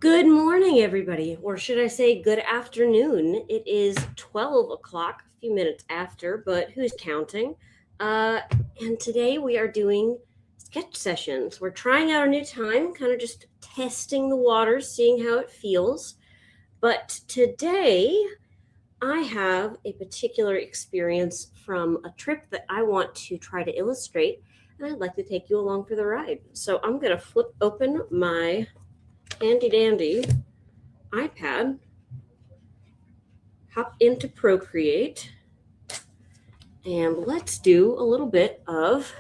Good morning, everybody, or should I say good afternoon? It is 12 o'clock, a few minutes after, but who's counting? Uh, and today we are doing sketch sessions. We're trying out a new time, kind of just testing the waters, seeing how it feels. But today I have a particular experience from a trip that I want to try to illustrate, and I'd like to take you along for the ride. So I'm going to flip open my handy dandy iPad, hop into Procreate, and let's do a little bit of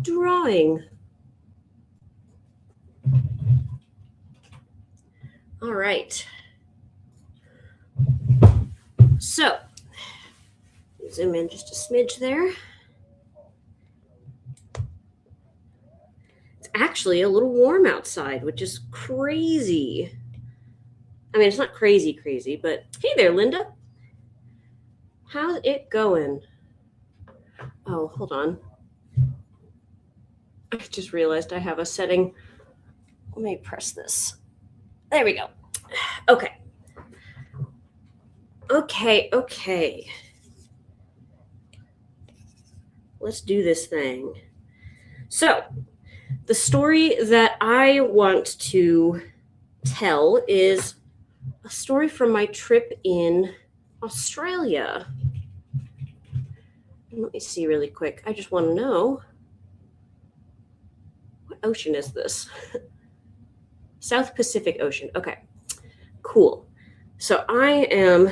drawing. All right. So, zoom in just a smidge there. It's actually a little warm outside, which is crazy. I mean, it's not crazy, but hey there, Linda. How's it going? Oh, hold on. I just realized I have a setting. Let me press this. There we go. Okay. Let's do this thing. So, the story that I want to tell is a story from my trip in Australia. Let me see really quick. I just want to know, what ocean is this? South Pacific Ocean. Okay, cool. So I am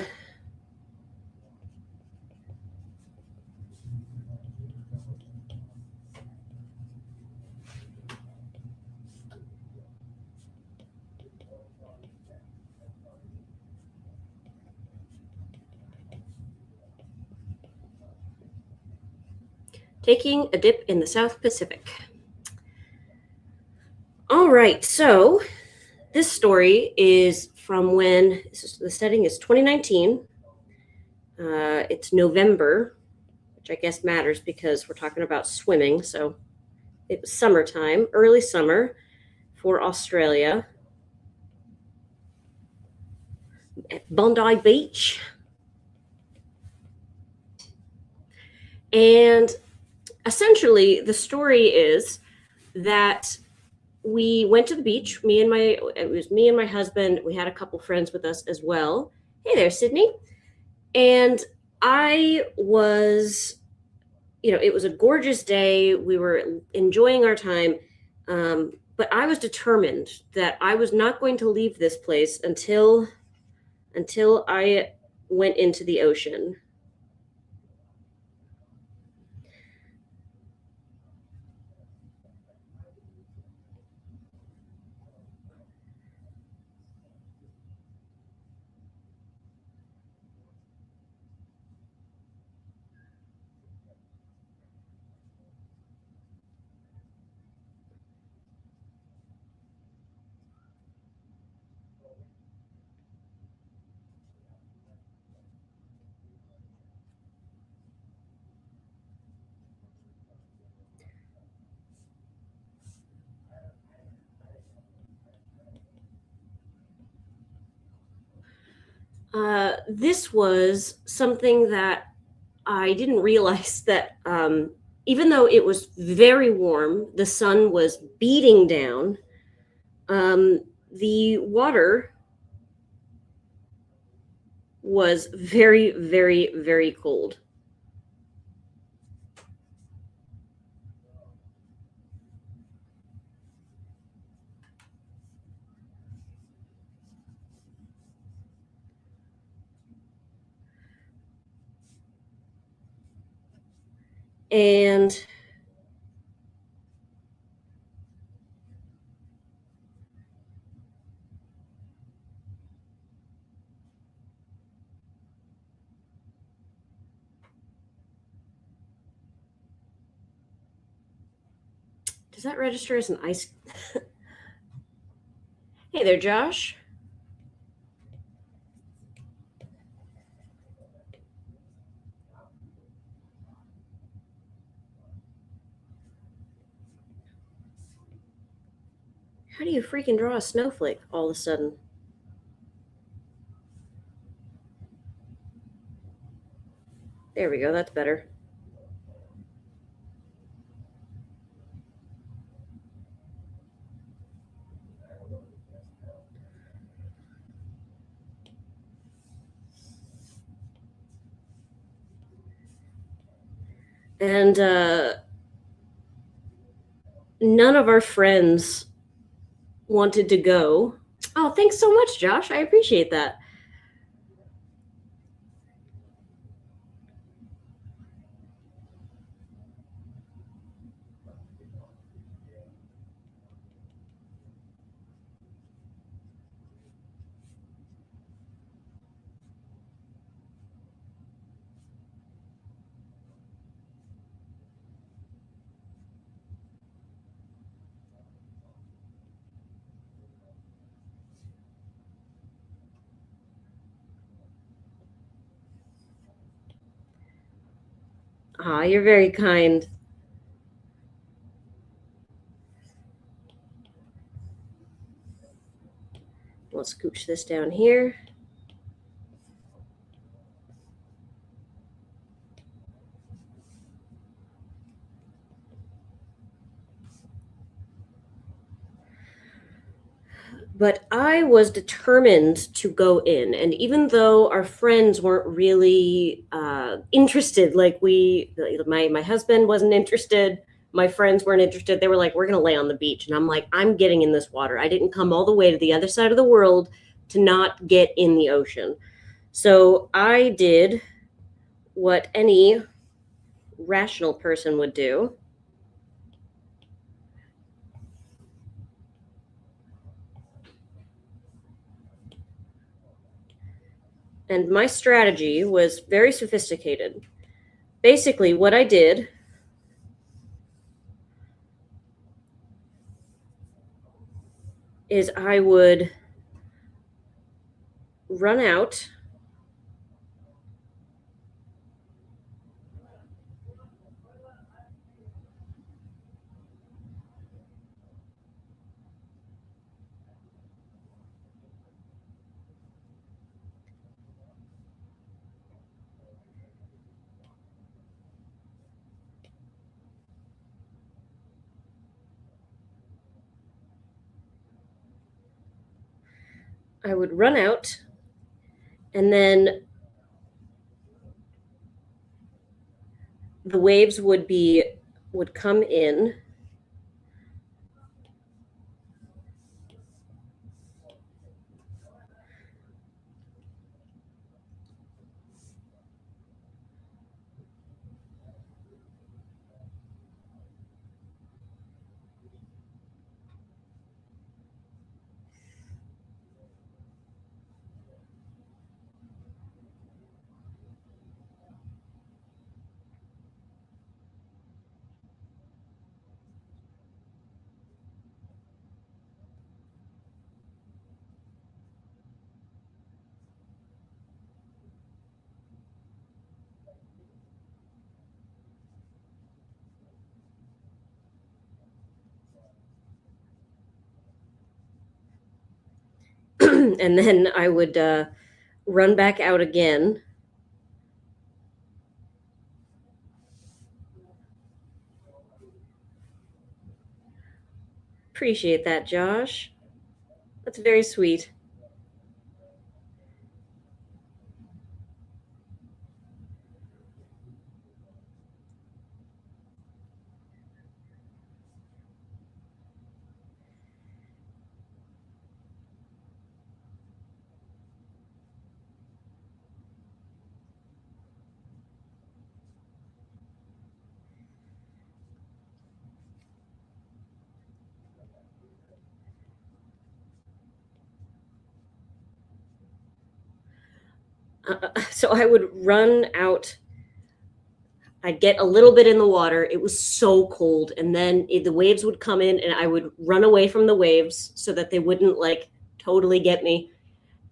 taking a dip in the South Pacific. All right, so this story is from when the setting is 2019. It's November, which I guess matters because we're talking about swimming. So it was summertime, early summer for Australia at Bondi Beach. And essentially, the story is that we went to the beach. It was me and my husband. We had a couple friends with us as well. Hey there, Sydney. And I was, it was a gorgeous day. We were enjoying our time. But I was determined that I was not going to leave this place until I went into the ocean. This was something that I didn't realize that even though it was very warm, the sun was beating down, the water was very, very, very cold. And does that register as an ice? Hey there, Josh. How do you freaking draw a snowflake all of a sudden? There we go, that's better. And none of our friends wanted to go. Oh, thanks so much, Josh. I appreciate that. Ah, you're very kind. Let's scooch this down here. But I was determined to go in. And even though our friends weren't really interested, my husband wasn't interested, my friends weren't interested, they were like, we're going to lay on the beach. And I'm like, I'm getting in this water. I didn't come all the way to the other side of the world to not get in the ocean. So I did what any rational person would do. And my strategy was very sophisticated. Basically, what I did is I would run out I would run out and then the waves would come in. And then I would run back out again. Appreciate that, Josh. That's very sweet. So I would run out. I'd get a little bit in the water. It was so cold. And then the waves would come in, and I would run away from the waves so that they wouldn't like totally get me.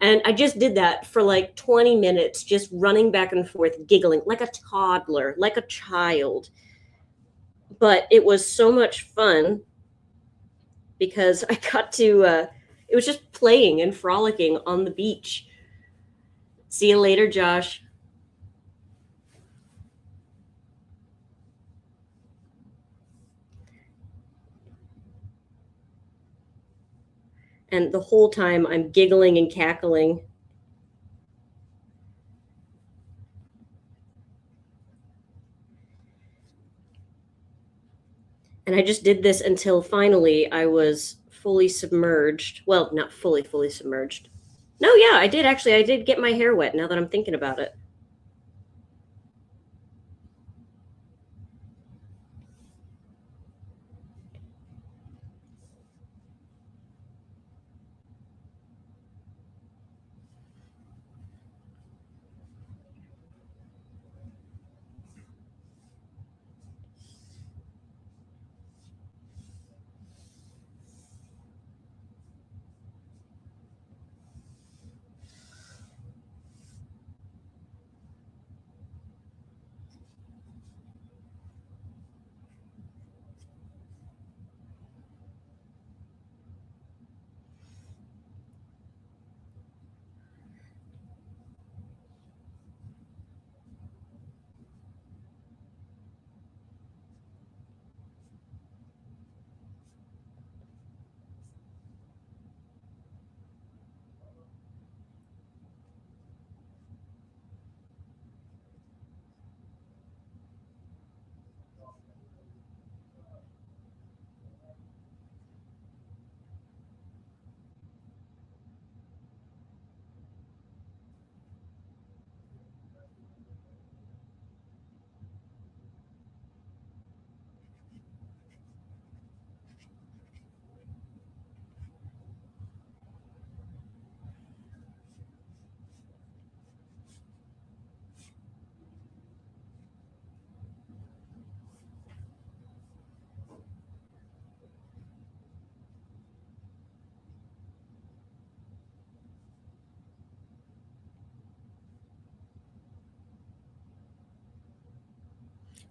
And I just did that for like 20 minutes, just running back and forth, giggling like a toddler, like a child. But it was so much fun because I got to, it was just playing and frolicking on the beach. See you later, Josh. And the whole time I'm giggling and cackling. And I just did this until finally I was fully submerged. Well, not fully submerged. No, yeah, I did actually. I did get my hair wet now that I'm thinking about it.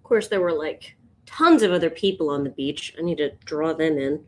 Of course, there were like tons of other people on the beach. I need to draw them in.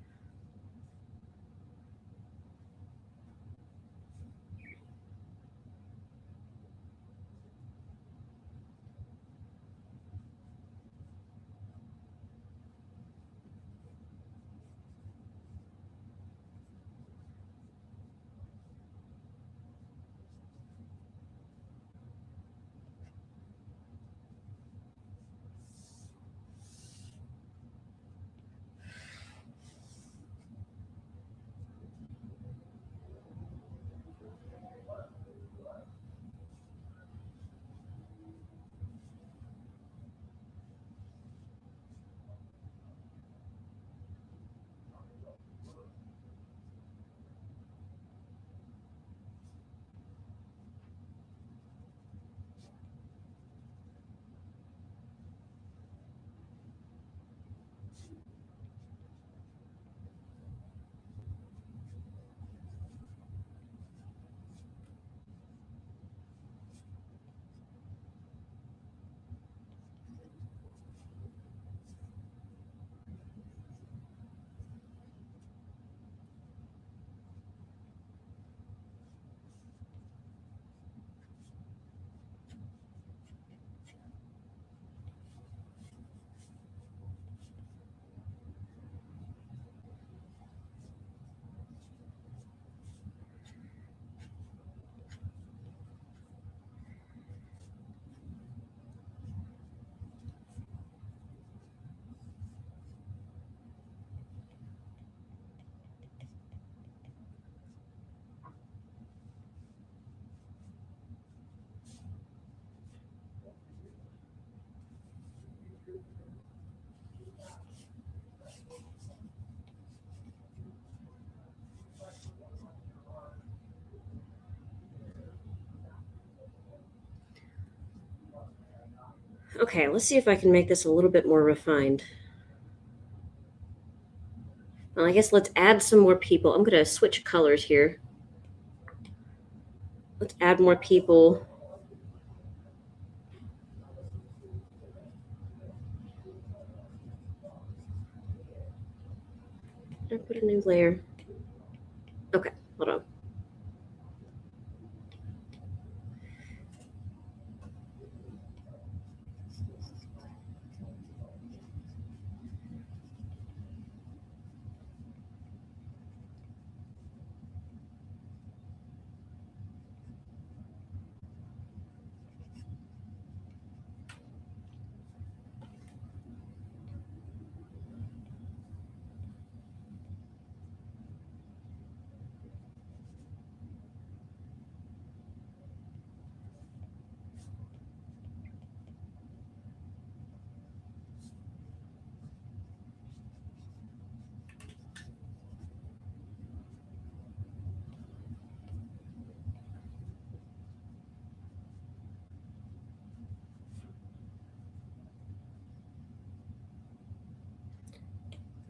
Okay, let's see if I can make this a little bit more refined. Well, I guess let's add some more people. I'm going to switch colors here. Let's add more people. I put a new layer. Okay, hold on.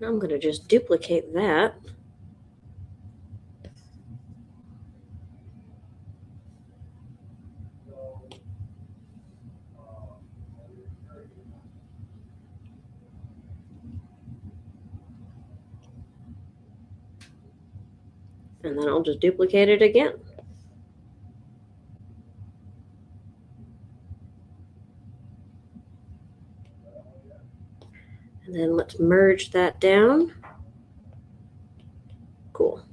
Now I'm going to just duplicate that. And then I'll just duplicate it again. And then let's merge that down. Cool.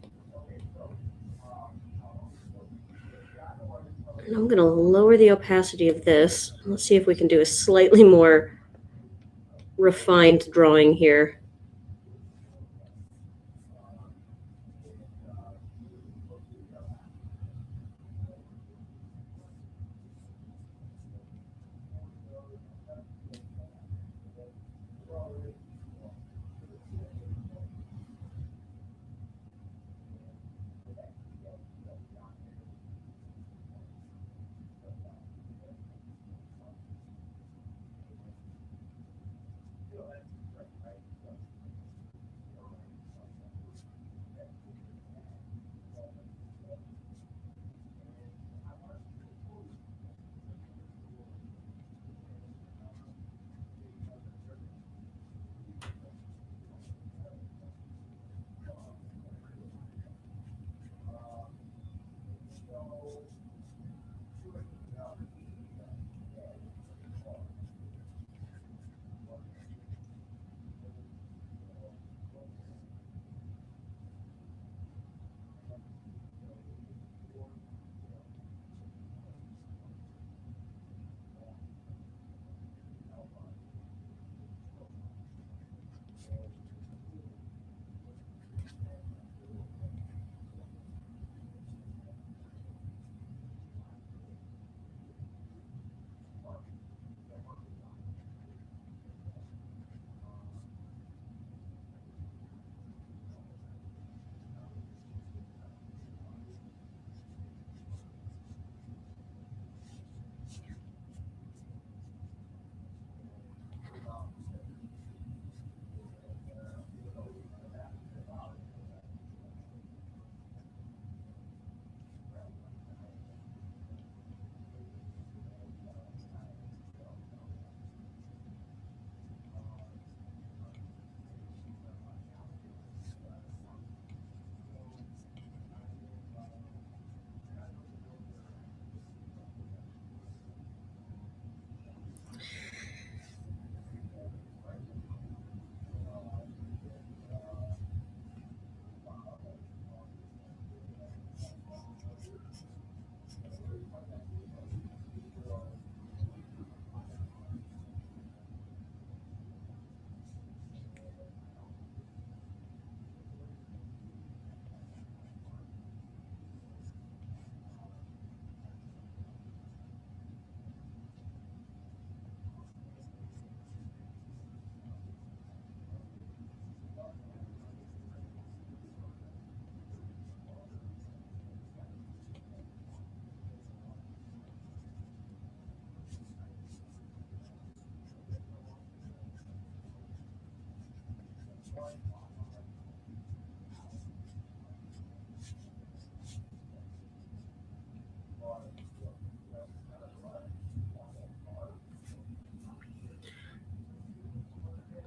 And I'm going to lower the opacity of this. Let's see if we can do a slightly more refined drawing here.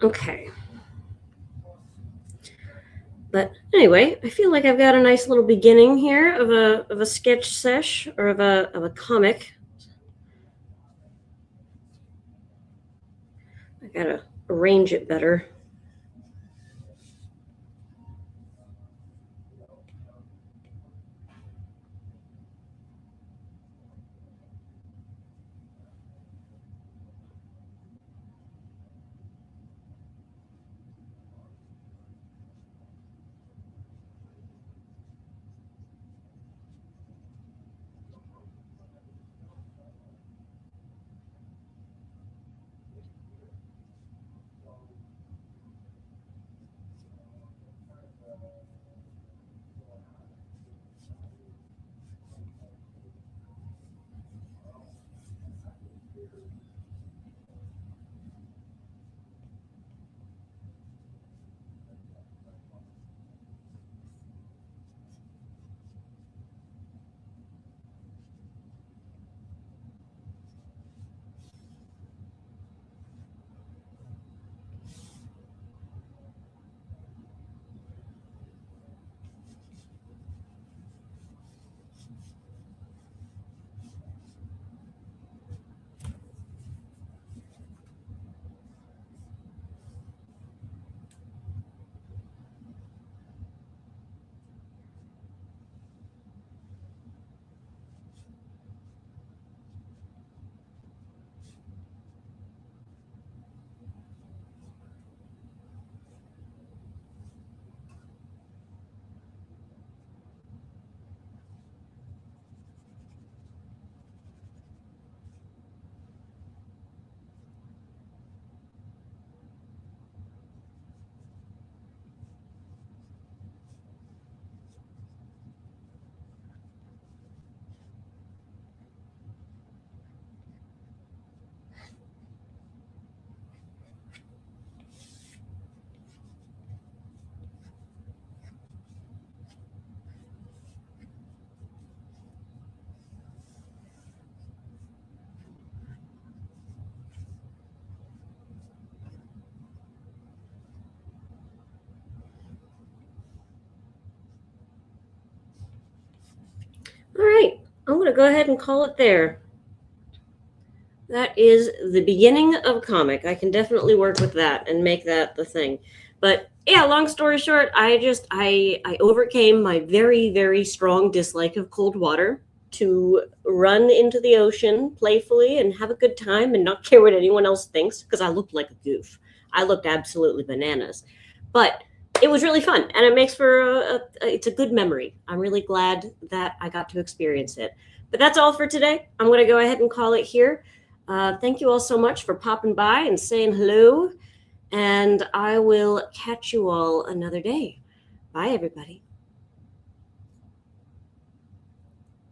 Okay. But anyway, I feel like I've got a nice little beginning here of a sketch sesh or of a comic. I gotta arrange it better. All right, I'm gonna go ahead and call it there. That is the beginning of a comic. I can definitely work with that and make that the thing. But yeah, long story short, I overcame my very strong dislike of cold water to run into the ocean playfully and have a good time and not care what anyone else thinks because I looked like a goof. I looked absolutely bananas. But it was really fun and it makes for it's a good memory. I'm really glad that I got to experience it. But that's all for today. I'm going to go ahead and call it here. Thank you all so much for popping by and saying hello. And I will catch you all another day. Bye, everybody.